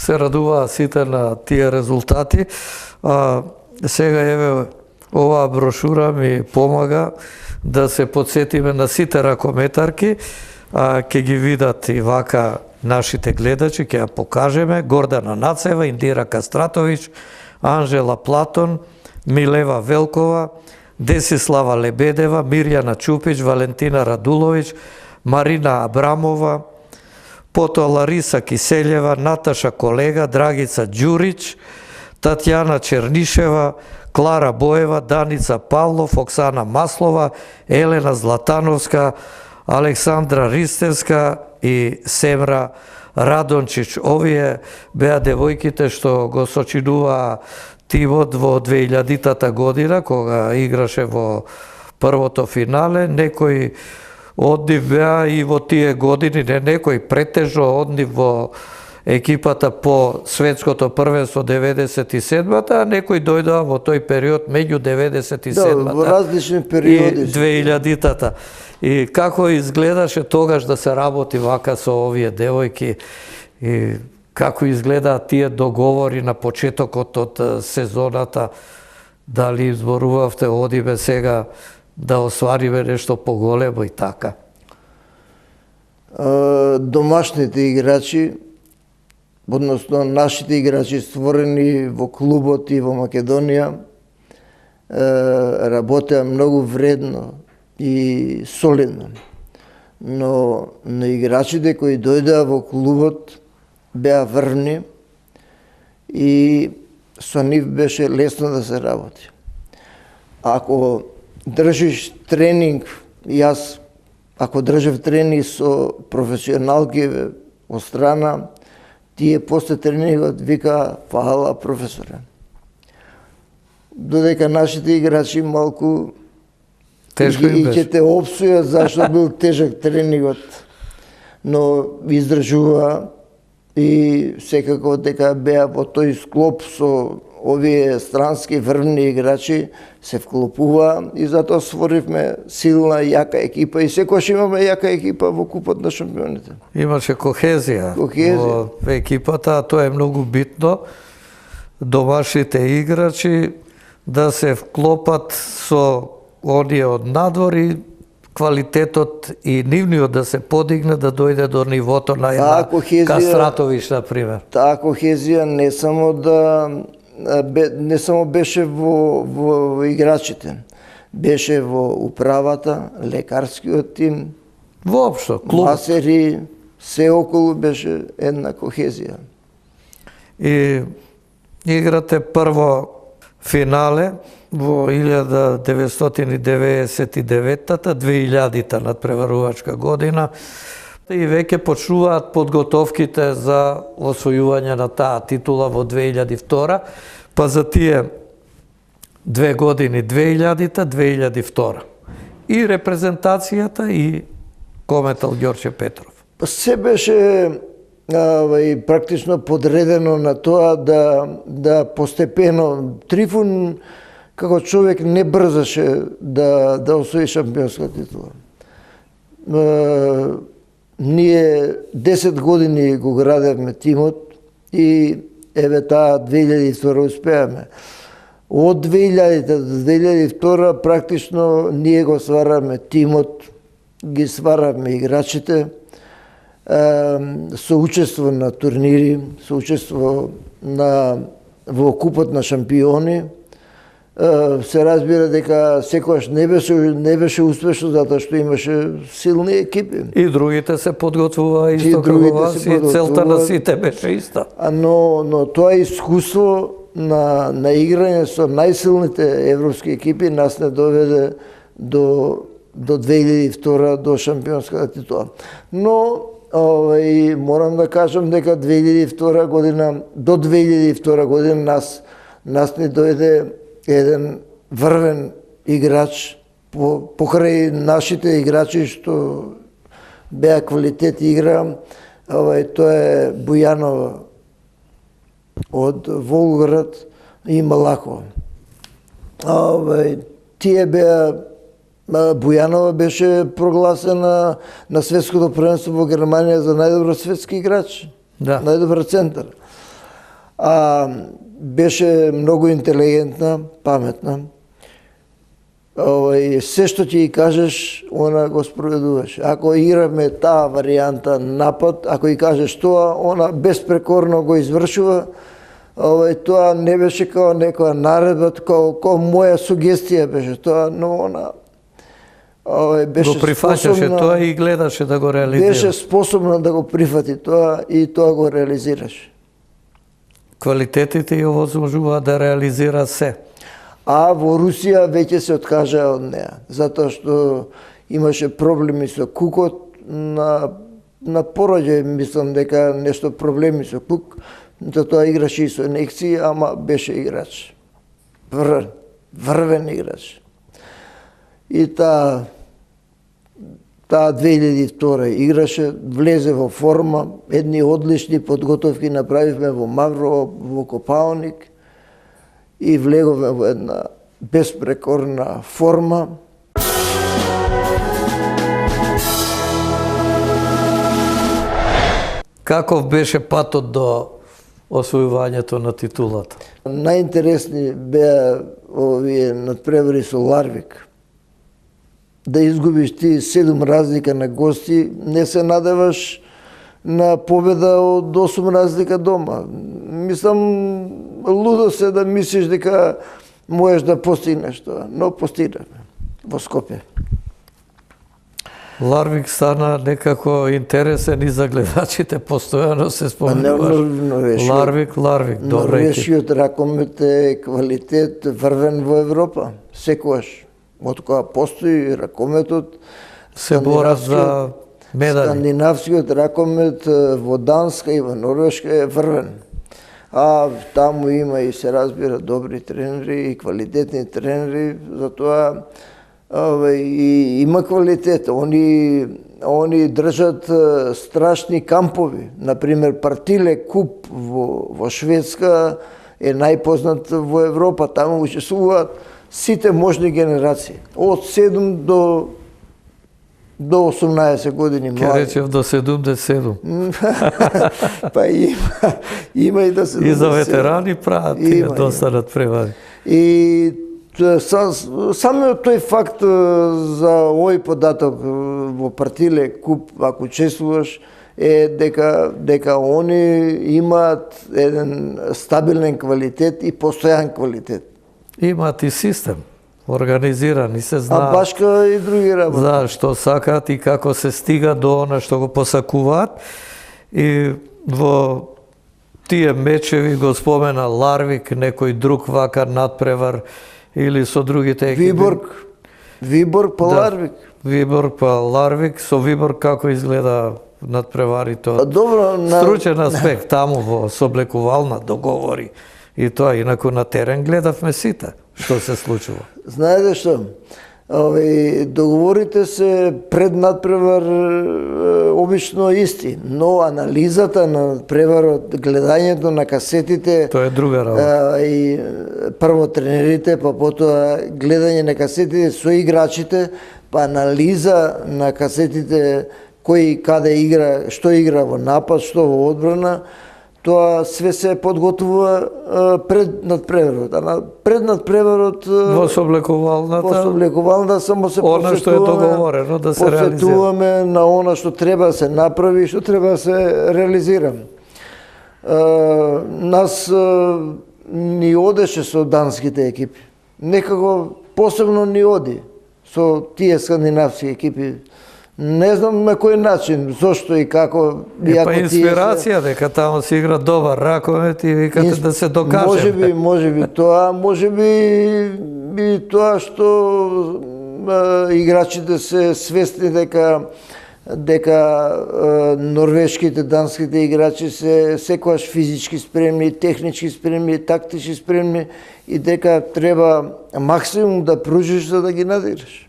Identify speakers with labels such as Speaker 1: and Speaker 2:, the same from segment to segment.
Speaker 1: се радуваа сите на тие резултати. Сега еве оваа брошура ми помага да се подсетиме на сите ракометарки, ќе ги видат и вака нашите гледачи, ќе ја покажеме: Гордана Нацева, Индира Кастратовиќ, Анжела Платон, Милева Велкова, Десислава Лебедева, Мирјана Чупич, Валентина Радуловиќ, Марина Абрамова, потоа Лариса Киселјева, Наташа Колега, Драгица Ѓурич, Татјана Чернишева, Клара Боева, Даница Павлов, Оксана Маслова, Елена Златановска, Александра Ристевска и Семра Радончич. Овие беа девојките што го сочинуваа тимот во 2000-та година, кога играше во првото финале. Некои од нив беа и во тие години, не некои, претежно од нив во екипата по светското првенство 97-та, а некои дојдоа во тој период меѓу 97-та
Speaker 2: во различни периоди
Speaker 1: и 2000-та. И како изгледаше тогаш да се работи вака со овие девојки, и како изгледаат тие договори на почетокот од сезоната, дали зборувавте одиме сега да освариме нешто поголемо и така?
Speaker 2: Домашните играчи, односно нашите играчи створени во клубот и во Македонија, работеа многу вредно и солидно. Но на играчите кои дојдеа во клубот беа врвни и со нив беше лесно да се работи. Ако држиш тренинг, јас ако држав тренинг со професионалки од страна, тие после тренингот вика фала професоре. Додека нашите играчи малку
Speaker 1: тешко им беше.
Speaker 2: И ќе те опсујат зашто бил тежок тренингот, но издржува и секако дека беа во тој склоп со овие странски врвни играчи, се вклопува и затоа створивме силна, јака екипа и секогаш имаме јака екипа во Купот на шампионите.
Speaker 1: Имаше кохезија во екипата, а тоа е многу битно. Домашните играчи да се вклопат со оние од надвор и квалитетот и нивниот да се подигне, да дојде до нивото на една Кастратовиќ, например.
Speaker 2: Таа кохезија не само беше во играчите, беше во управата, лекарскиот тим,
Speaker 1: воопшто, клуб.
Speaker 2: Масери, се околу беше една кохезија.
Speaker 1: И играте прво финале во 1999-та, 2000-та надпреварувачка година, и веќе почнуваат подготовките за освојување на таа титула во 2002, па за тие 2 години 2000-та, 2002. И репрезентацијата и Кометал Ѓорче Петров.
Speaker 2: Се беше практично подредено на тоа да постепено Трифун како човек не брзаше да освои шампионска титула. Ние 10 години го градевме тимот и еве таа 2002 успеаме. Од 2000 до 2002 практично ние го свараме тимот, ги свараме играчите, со учество на турнири, со учество во Купот на шампиони. Се разбира дека секогаш не беше успешно затоа што имаше силни екипи.
Speaker 1: И другите се подготвуваа исто како вас и целта на сите беше иста.
Speaker 2: Но тоа искуство на играње со најсилните европски екипи нас не доведе до 2002 до шампионската титула. Но морам да кажам дека 2002 година до 2002 година нас не дојде еден врвен играч покрај нашите играчи што беа квалитет игра. Тоа е Бујанова од Волгоград и Малакова. Тие беа Бујанова беше прогласена на светското првенство во Германија за најдобар светски играч, најдобар центар. А беше многу интелигентна, паметна. Се што ќе ги кажеш, она го спроведуваш. Ако играме таа варијанта напад, ако ги кажеш тоа, она безпрекорно го извршува. Тоа не беше као некоја наредба, као моја сугестија беше тоа, но она беше
Speaker 1: го прифаќаше тоа и гледаше да го реализира.
Speaker 2: Беше способна да го прифати тоа и тоа го реализираше.
Speaker 1: Квалитетите ја овозможуваат да реализира се.
Speaker 2: А во Русија веќе се откажаа од неа, затоа што имаше проблеми со кукот на пороѓај, мислам дека нешто проблеми со кук, тоа играше и со инекции, ама беше играч. Врвен играч. И таа 2002 играше, влезе во форма, едни одлични подготовки направивме во Маврово, во Копаоник и влеговме во една безпрекорна форма.
Speaker 1: Каков беше патот до освојувањето на титулата?
Speaker 2: Најинтересни беа овие надпревари со Ларвик. Да изгубиш ти 7 разлика на гости, не се надеваш на победа од 8 разлика дома. Мислам, лудо се да мислиш дека можеш да постигнеш тоа, но постигнавме во Скопје.
Speaker 1: Ларвик стана некако интересен и за гледачите, постојано се спомнуваш. Ларвик, добре.
Speaker 2: Норвешкиот ракомет е квалитет врвен во Европа, секогаш. Од кога постои ракометот,
Speaker 1: се борат за медали.
Speaker 2: Скандинавскиот ракомет во Данска и во Норвешка е врвен. А таму има и се разбира добри тренери и квалитетни тренери, затоа и има квалитет. Они држат страшни кампови. Например, Партиле куп во Шведска е најпознат во Европа. Таму учествуваат сите можни генерации. Од 7 до 18 години млади.
Speaker 1: Ке речев до 77.
Speaker 2: Па има и до 77.
Speaker 1: И за ветерани прават тие доста надпревари.
Speaker 2: И самиот тој факт за овој податок во Партиле куп, ако учествуваш, е дека они имаат еден стабилен квалитет и постојан квалитет.
Speaker 1: Имаат и систем, организиран и се знае.
Speaker 2: А башка и други работи.
Speaker 1: Знаат што сакаат и како се стига до она што го посакуваат. И во тие мечеви го спомена Ларвик, некој друг вака надпревар или со другите екипи.
Speaker 2: Виборг па Ларвик.
Speaker 1: Виборг па Ларвик, со Виборг како изгледа надпреварите.
Speaker 2: Добро,
Speaker 1: стручен аспект таму во соблекувална договори. И тоа, инаку на терен гледавме сите што се случува.
Speaker 2: Знаете што? Договорите се пред надпревар обично исти, но анализата на преварот, гледањето на касетите,
Speaker 1: тоа е друга работа.
Speaker 2: И прво тренерите, па потоа гледање на касетите со играчите, па анализа на касетите кој каде игра, што игра во напад, што во одбрана. Тоа све се подготвува пред надпреварот. А пред надпреварот
Speaker 1: во соблекувалната
Speaker 2: само се
Speaker 1: она што е договорено да се реализира.
Speaker 2: Посветуваме на она што треба да се направи и што треба да се реализира. Нас ни одеше со данските екипи. Некако посебно ни оди со тие скандинавски екипи. Не знам на кој начин, зошто и како.
Speaker 1: Па инспирација дека таму се игра добар ракомет и викате да се докажеме.
Speaker 2: Може би тоа, може би тоа што играчите се свесни дека норвешките, данските играчи се секогаш физички спремни, технички спремни, тактички спремни и дека треба максимум да пружиш за да ги надираш.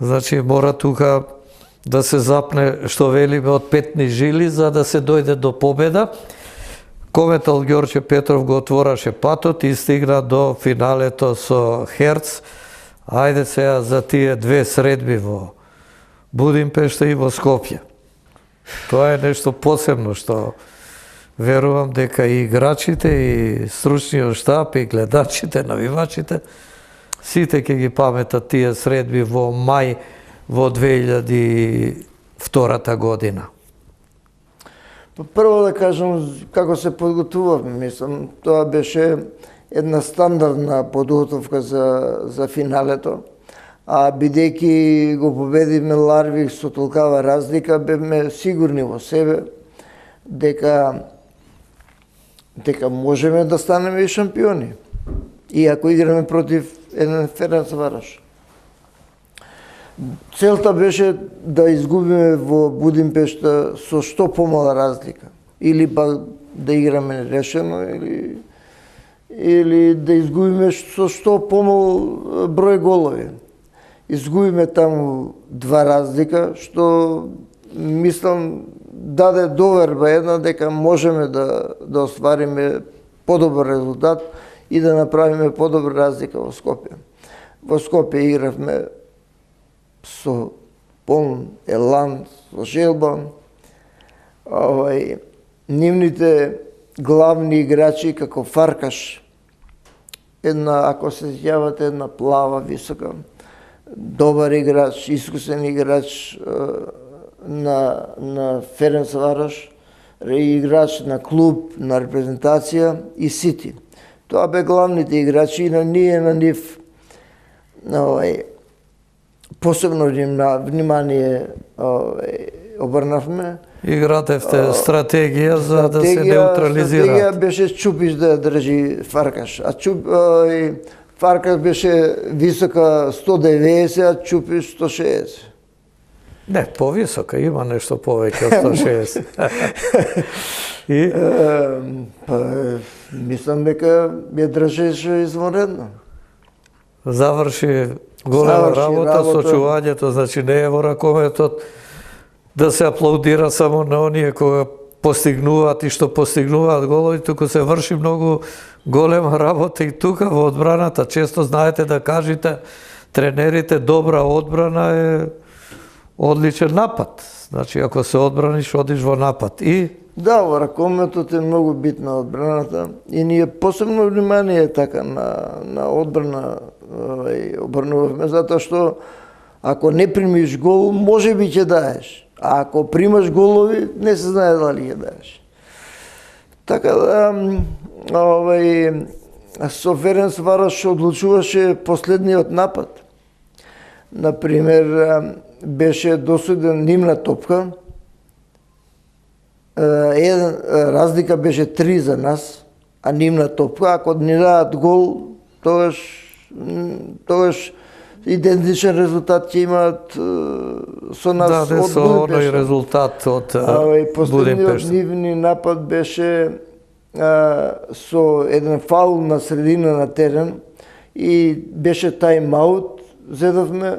Speaker 1: Значи мора тука да се запне, што велиме, од петни жили за да се дојде до победа. Кометал Ѓорче Петров го отвораше патот и стигна до финалето со Херц. Ајде сега за тие две средби во Будимпешта и во Скопје. Тоа е нешто посебно што верувам дека и играчите, и стручниот штаб, и гледачите, навивачите, сите ќе ги паметат тие средби во мај во 2002 година.
Speaker 2: Прво да кажам како се подготувавме, мислам, тоа беше една стандардна подготовка за финалето, а бидејќи го победивме Ларвик со толкава разлика, бевме сигурни во себе дека можеме да станеме и шампиони. И ако играме против еден Ференцварош. Целта беше да изгубиме во Будимпешта со што помала разлика. Или па да играме решено, или да изгубиме со што помал број голови. Изгубиме таму 2 разлика, што мислам даде доверба една дека можеме да оствариме подобар резултат и да направиме подобра разлика во Скопје. Во Скопје игравме со полн елан, со желба. Нивните главни играчи како Фаркаш, ако се сеќавате, една плава, висока, добар играч, искусен играч на Ференцварош, играч на клуб, на репрезентација и Сити. Тоа бе главните играчи и на нив посебно внимание обрнавме.
Speaker 1: Игратевте стратегија за да се неутрализираат.
Speaker 2: Стратегија беше Чупич да ја држи Фаркаш. Фаркаш беше висока 190, а Чупич 160.
Speaker 1: Не, повисока, има нешто повеќе од 160. И?
Speaker 2: Мислам дека ја држеше извонредно.
Speaker 1: Заврши голема работа со чувањето, значи не е во ракометот да се аплаудира само на оние кога постигнуваат и што постигнуваат голови, туку се врши многу голема работа и тука во одбраната. Често знаете да кажете тренерите добра одбрана е одличен напад. Значи ако се одбраниш, одиш во напад. И
Speaker 2: да, во ракометот е многу битна одбраната и ние посебно внимание така на одбрана обрнуваме, затоа што ако не примиш гол, може би ќе даеш. А ако примаш голови, не се знае дали ќе даеш. Така да, со Ференцварош одлучуваше последниот напад. Например, беше досуден нивна топка. Разлика беше 3 за нас, а нивна топка. Ако не дадат гол, тогаш идентичен резултат ќе имаат со нас од Будимпешта.
Speaker 1: Со оној резултат од Будимпешта.
Speaker 2: Последниот нивни напад беше со еден фаул на средина на терен и беше тајм-аут. Зедовме,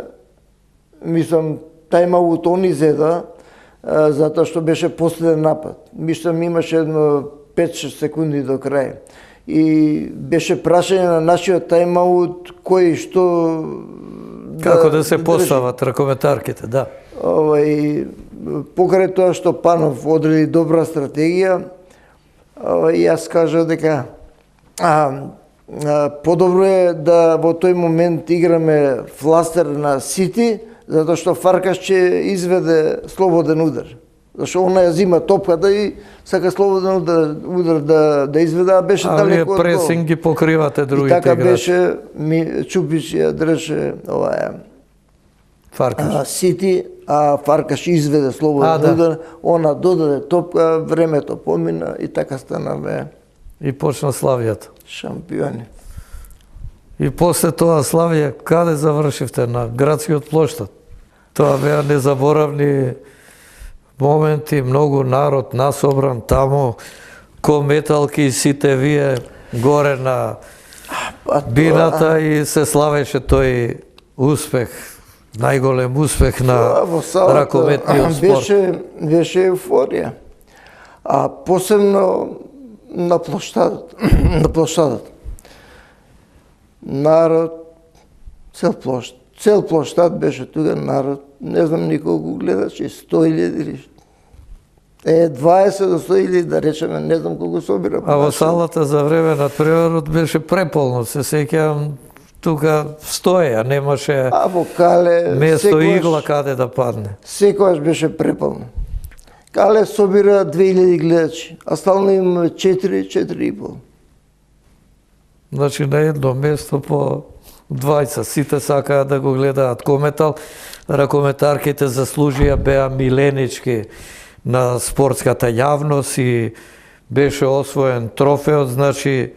Speaker 2: мислам, тајм-аут они зеда, затоа што беше последен напад. Мислам, имаше едно 5-6 секунди до крај. И беше прашање на нашиот тајм-аут кој што
Speaker 1: како да се постават ракометарките, да.
Speaker 2: Покрај тоа што Панов одреди добра стратегија, јас кажа дека подобро е да во тој момент играме фластер на Сити, затоа што Фаркаш ќе изведе слободен удар. Зашто она ја зима топката и сака слободен удар да изведе, а беше далеко од гол.
Speaker 1: А вие пресинг ги покривате другите играчи.
Speaker 2: И така беше, Чупич ја држе
Speaker 1: Фаркаш.
Speaker 2: Сити, а Фаркаш изведе слободен удар, она додаде топка, времето помина и така станаме.
Speaker 1: И почна Славијата.
Speaker 2: Шампиони.
Speaker 1: И после тоа Славија, каде завршивте? На градскиот плоштад. Тоа беа незаборавни моменти, многу народ насобран таму, кометалки и сите вие горе на бината и се славеше тој успех, најголем успех на ракометниот спорт.
Speaker 2: Беше еуфорија. А посебно на плоштадот. Народ, цел плоштад беше тука народ, не знам николку гледачи, 100.000 или 20 до 100 или да речеме, не знам колку собира.
Speaker 1: А во салата за време на преварот беше преполно, се сеќавам, тука стоја, немаше
Speaker 2: А во Кале
Speaker 1: место игла каде да падне.
Speaker 2: секогаш беше преполно. Кале собира 2000 гледачи, а стално имаме 4-4,5.
Speaker 1: Значи на едно место по 20, сите сакаат да го гледаат Кометал. Ракометарките заслужија, беа миленички на спортската јавност и беше освоен трофеот, значи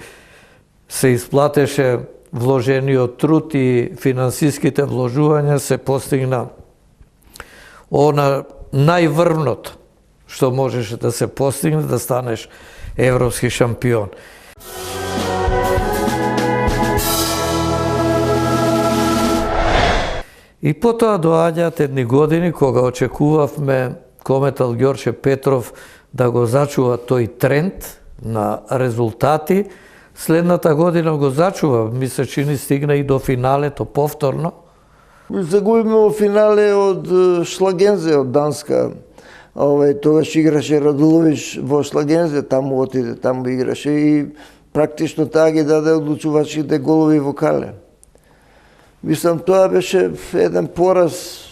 Speaker 1: се исплатеше вложениот труд и финансиските вложувања се постигна она најврвното што можеше да се постигне, да станеш европски шампион. И потоа доаѓаат едни години кога очекувавме Кометал Ѓорче Петров да го зачува тој тренд на резултати. Следната година го зачува, ми се чини стигна и до финалето повторно.
Speaker 2: Загубиме во финале од Шлагензе, од Данска. Тогаш играше Радулович во Шлагензе, таму отиде, таму играше и практично таа ги даде одлучувачките голови во Кале. Мислам, тоа беше еден пораз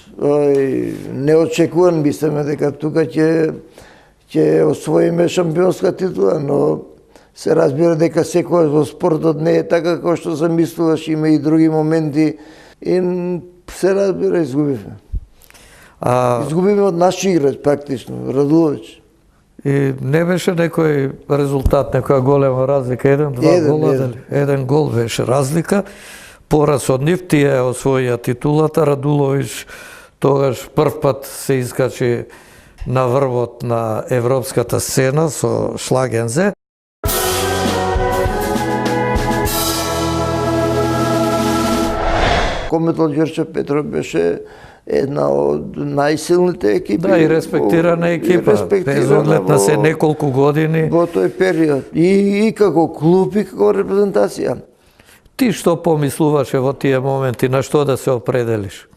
Speaker 2: неочекуван, мислиме дека тука ќе освоиме шампионска титула, но се разбира дека секогаш во спортот не е така како што замислуваш, има и други моменти и се разбира изгубивме. Изгубиме од наши играч практично, Радулович.
Speaker 1: И не беше некој резултат, некоја голема разлика, еден-два гола, дали? Еден гол беше разлика. Пораз од нив, тие освоија титулата, Радулович тогаш прв пат се искачи на врвот на европската сцена со Шлагензе.
Speaker 2: Кометал Ѓорче Петров беше една од најсилните екипи.
Speaker 1: Да, и респектирана екипа, без оглед на се неколку години.
Speaker 2: Во тој период. И како клуб, и како репрезентација.
Speaker 1: Ти што помислуваше во тие моменти, на што да се определиш?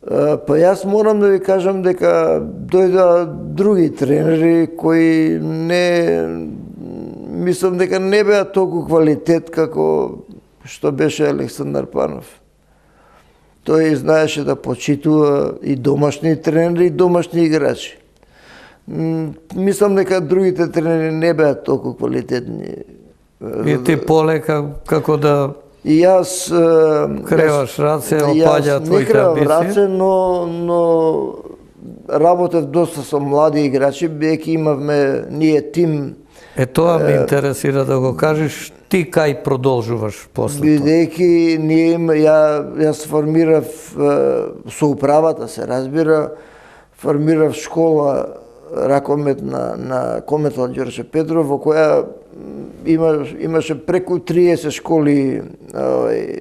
Speaker 2: Па јас морам да ви кажам дека дојда други тренери кои мислам дека не беа толку квалитет како што беше Александар Панов. Тој знаеше да почитува и домашни тренери, и домашни играчи. Мислам дека другите тренери не беа толку квалитетни.
Speaker 1: И ти полека како да
Speaker 2: и јас
Speaker 1: креваш раце, опаѓа твоите амбиции?
Speaker 2: Не кревам раце, но работев доста со млади играчи, бидејќи имавме ние тим.
Speaker 1: Тоа ме интересира да го кажеш, ти кај продолжуваш после тоа?
Speaker 2: Бидејќи јас формирав со управата, се разбира, формирав школа ракомет на Кометал Ѓорче Петров, во која имаше преку 30 школи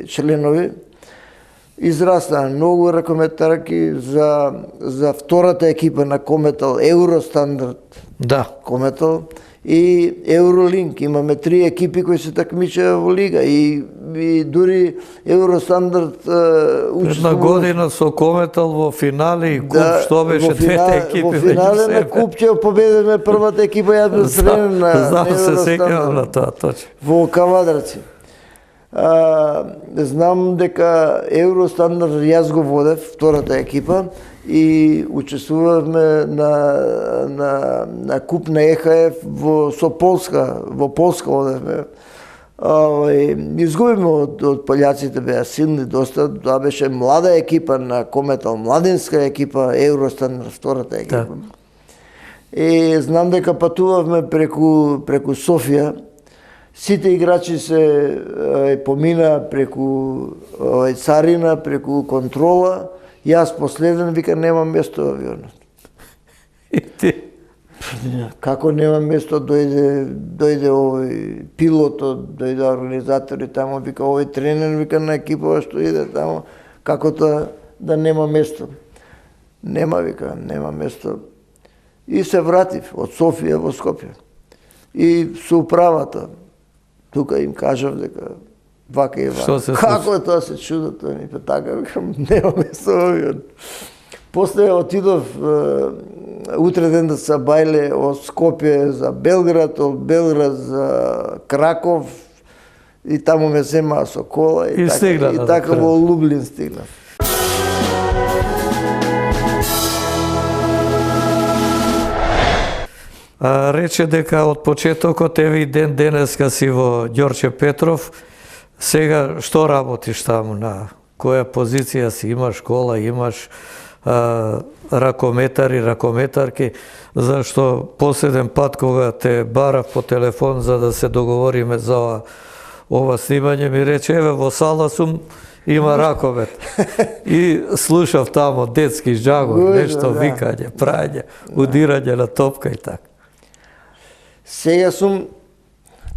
Speaker 2: членови. Израстаа многу ракометарки за втората екипа на Кометал, Евростандард.
Speaker 1: Да.
Speaker 2: Кометал и Евролинк. Имаме 3 екипи кои се такмичеа во лига и дури Евростандард
Speaker 1: Една година со Кометал во финале и куп, што беше двете екипи
Speaker 2: во финале на куп ќе победиме првата екипа, јас бил тренер на
Speaker 1: Евростандард. На тоа, точно.
Speaker 2: Во Кавадарци. Знам дека Евростандард јас го водев, втората екипа, и учествувавме на куп на ЕХФ со Полска, во Полска одевме. Изгубиме од полјаците, беа силни доста, тоа беше млада екипа на Кометал, младинска екипа, Евростандард, втората екипа. И знам дека патувавме преку Софија. Сите играчи се помина преку царина, преку контрола. Јас последен, вика, нема место во авионот.
Speaker 1: И ти?
Speaker 2: Како нема место, дојде овој пилотот, дојде организатори тамо, вика, овој тренер, вика, на екипова што иде тамо, како тоа да нема место. Нема, вика, нема место. И се вратив од Софија во Скопје. И со управата, тука им кажав дека вака и вака. Како е тоа, се чудат, така, викам, нема место во авион. После отидов утре ден да се бајле од Скопје за Белград, од Белград за Краков, и таму ме земаа со кола
Speaker 1: И стигна
Speaker 2: и
Speaker 1: на
Speaker 2: така
Speaker 1: крај.
Speaker 2: во Лублин стигнав.
Speaker 1: Рече дека од почетокот, еве и ден денеска си во Ѓорче Петров. Сега што работиш таму, на која позиција си? Имаш школа, имаш ракометари, ракометарки, зашто последен пат кога те барав по телефон за да се договориме за ова снимање, ми рече, еве во сала сум, има ракомет. И слушав тамо детски жагор, нешто викање, прање, удирање на топка и така.
Speaker 2: Сега сум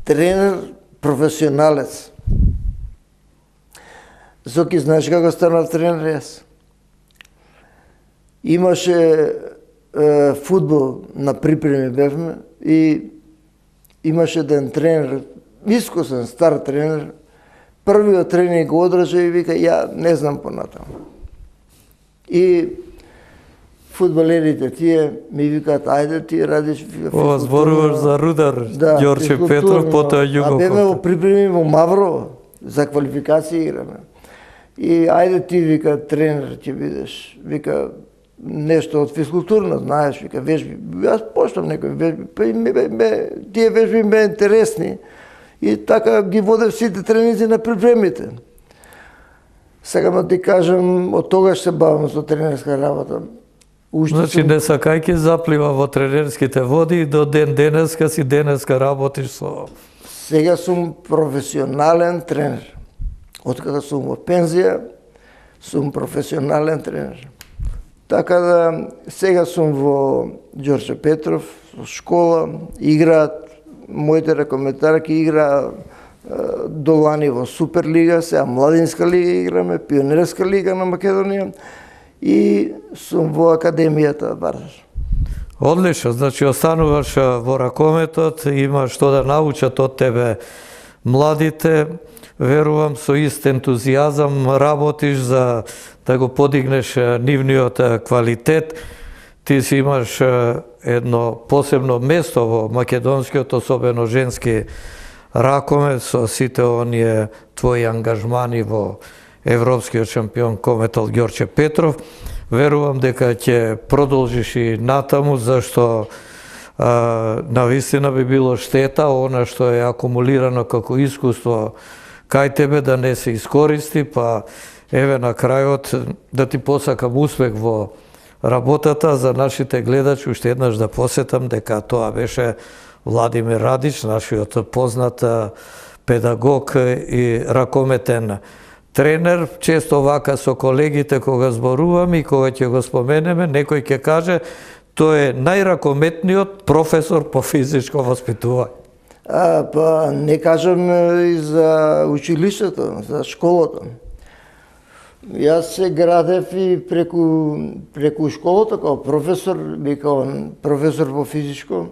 Speaker 2: тренер професионалец. Зоки, знаеш како станав тренер јас? Имаше фудбал на припреми бевме и имаше еден тренер, искусен стар тренер, првиот тренинг го одржа и вика, ја не знам понатаму. И фудбалерите тие ми викаат, ајде ти радиш
Speaker 1: Ова зборуваш за Рудар, Ѓорче Петров, потоа Југо.
Speaker 2: А беме во припреми во Маврово, за квалификација играме. И ајде ти, вика, тренер ќе бидеш, вика, нешто од физкултурно, знаеш, вика, вежби. Јас поштам некои вежби, па и тие вежби ме интересни. И така ги водев сите тренинзи на припремите. Сега ма ти кажам, од тогаш се бавам со тренерска работа.
Speaker 1: Значи, не сакајќи заплива во тренерските води и до ден денеска работиш со...
Speaker 2: Сега сум професионален тренер. Откако сум во пензија, сум професионален тренер. Така да, сега сум во Ѓорче Петров, во школа, играат, моите ракометарки играат долани во Суперлига, сега Младинска лига играме, Пионерска лига на Македонија и сум во Академијата Вардар.
Speaker 1: Одлично, значи остануваш во ракометот, има што да научат од тебе младите, верувам со ист ентузијазам работиш за да го подигнеш нивниот квалитет. Ти си имаш едно посебно место во македонскиот, особено женски ракомет, со сите оние твои ангажмани во европскиот шампион кометал Ѓорче Петров. Верувам дека ќе продолжиш и натаму, зашто навистина би било штета она што е акумулирано како искуство кај тебе да не се искористи, па еве на крајот да ти посакам успех во работата. За нашите гледачи уште еднаш да посетам дека тоа беше Владимир Радич, нашиот познат педагог и ракометен тренер. Често вака со колегите кога зборуваме и кога ќе го споменеме, некој ќе каже тој е најракометниот професор по физичко воспитување.
Speaker 2: Па не кажам и за училиштето, за школата. Јас се градев и преку школата како професор, викавам професор по физичко.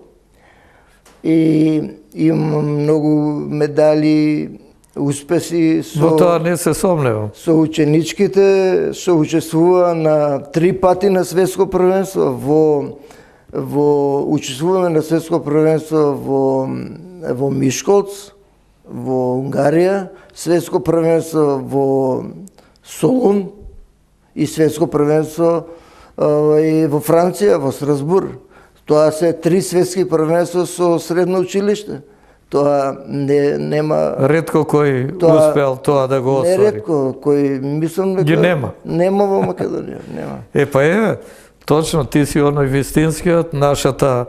Speaker 2: И имам многу медали, успеси
Speaker 1: Во тоа не се сомневам.
Speaker 2: Со ученичките се учествува на 3 пати на светско првенство учествуваме на светско првенство во Мишколц, во Унгарија, светско првенство во Солун и светско првенство и во Франција, во Страсбур. Тоа се 3 светски првенства со средно училиште. Тоа нема...
Speaker 1: Ретко кој успеал тоа да го оствари.
Speaker 2: Не ретко, кој мислам дека...
Speaker 1: Ги нема.
Speaker 2: Нема во Македонија, нема.
Speaker 1: Па еве, точно ти си оној вистинскиот, нашата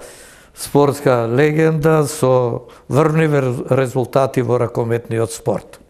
Speaker 1: спортска легенда со врвни резултати во ракометниот спорт.